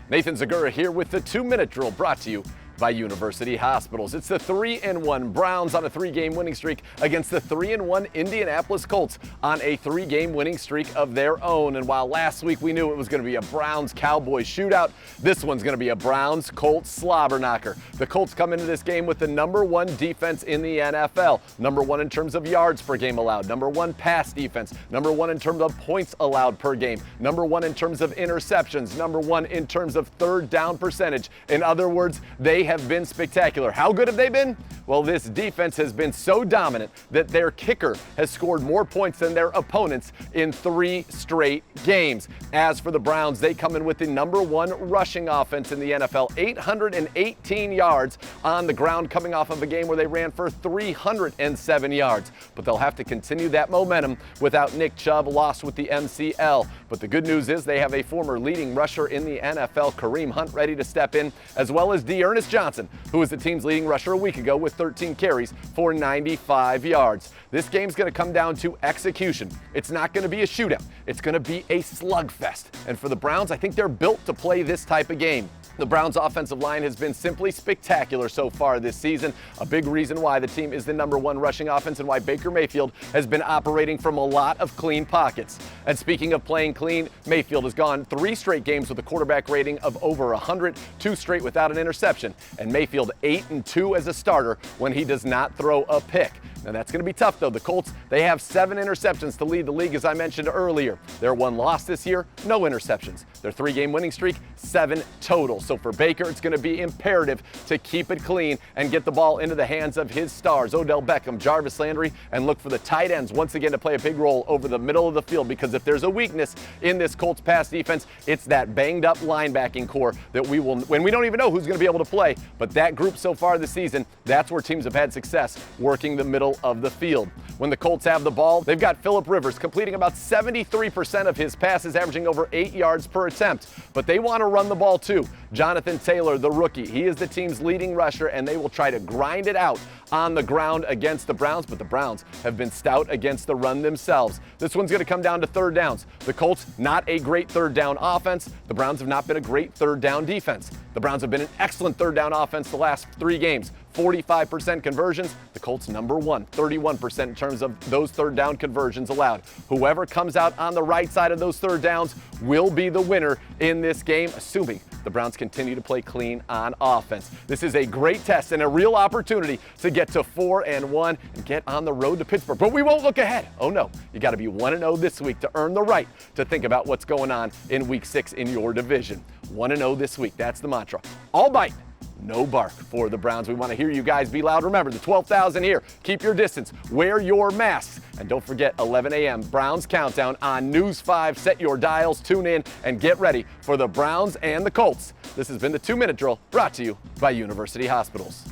Nathan Zegura here with the 2-minute drill brought to you by University Hospitals. It's the 3-1 Browns on a 3-game winning streak against the 3-1 Indianapolis Colts on a 3-game winning streak of their own. And while last week we knew it was going to be a Browns-Cowboys shootout, this one's going to be a Browns-Colts slobber knocker. The Colts come into this game with the #1 defense in the NFL, #1 in terms of yards per game allowed, #1 pass defense, #1 in terms of points allowed per game, #1 in terms of interceptions, #1 in terms of third down percentage. In other words, they have been spectacular. How good have they been? Well, this defense has been so dominant that their kicker has scored more points than their opponents in 3 straight games. As for the Browns, they come in with the #1 rushing offense in the NFL, 818 yards on the ground, coming off of a game where they ran for 307 yards. But they'll have to continue that momentum without Nick Chubb, lost with the MCL. But the good news is they have a former leading rusher in the NFL, Kareem Hunt, ready to step in, as well as D'Ernest Johnson, who was the team's leading rusher a week ago with 13 carries for 95 yards. This game's going to come down to execution. It's not going to be a shootout. It's going to be a slugfest. And for the Browns, I think they're built to play this type of game. The Browns' offensive line has been simply spectacular so far this season, a big reason why the team is the #1 rushing offense and why Baker Mayfield has been operating from a lot of clean pockets. And speaking of playing clean, Mayfield has gone 3 straight games with a quarterback rating of over 100, 2 straight without an interception, and Mayfield 8-2 as a starter when he does not throw a pick. Now that's going to be tough though. The Colts, they have 7 interceptions to lead the league, as I mentioned earlier. Their 1 loss this year, no interceptions. Their 3-game winning streak, 7 total. So for Baker, it's going to be imperative to keep it clean and get the ball into the hands of his stars, Odell Beckham, Jarvis Landry, and look for the tight ends once again to play a big role over the middle of the field, because if there's a weakness in this Colts pass defense, it's that banged up linebacking core that we will, when we don't even know who's going to be able to play, but that group so far this season, that's where teams have had success, working the middle of the field. When the Colts have the ball, they've got Phillip Rivers completing about 73% of his passes, averaging over 8 yards per attempt. But they want to run the ball too. Jonathan Taylor, the rookie, he is the team's leading rusher, and they will try to grind it out on the ground against the Browns, but the Browns have been stout against the run themselves. This one's going to come down to third downs. The Colts, not a great third down offense. The Browns have not been a great third down defense. The Browns have been an excellent third down offense the last 3 games. 45% conversions, the Colts #1, 31% in terms of those third down conversions allowed. Whoever comes out on the right side of those third downs will be the winner in this game, assuming the Browns continue to play clean on offense. This is a great test and a real opportunity to get to 4-1 and get on the road to Pittsburgh. But we won't look ahead. Oh no, you got to be 1-0 this week to earn the right to think about what's going on in Week 6 in your division. 1-0 this week, that's the mantra. All bite, no bark for the Browns. We want to hear you guys be loud. Remember, the 12,000 here. Keep your distance. Wear your masks. And don't forget, 11 a.m. Browns Countdown on News 5. Set your dials, tune in, and get ready for the Browns and the Colts. This has been the 2-minute drill brought to you by University Hospitals.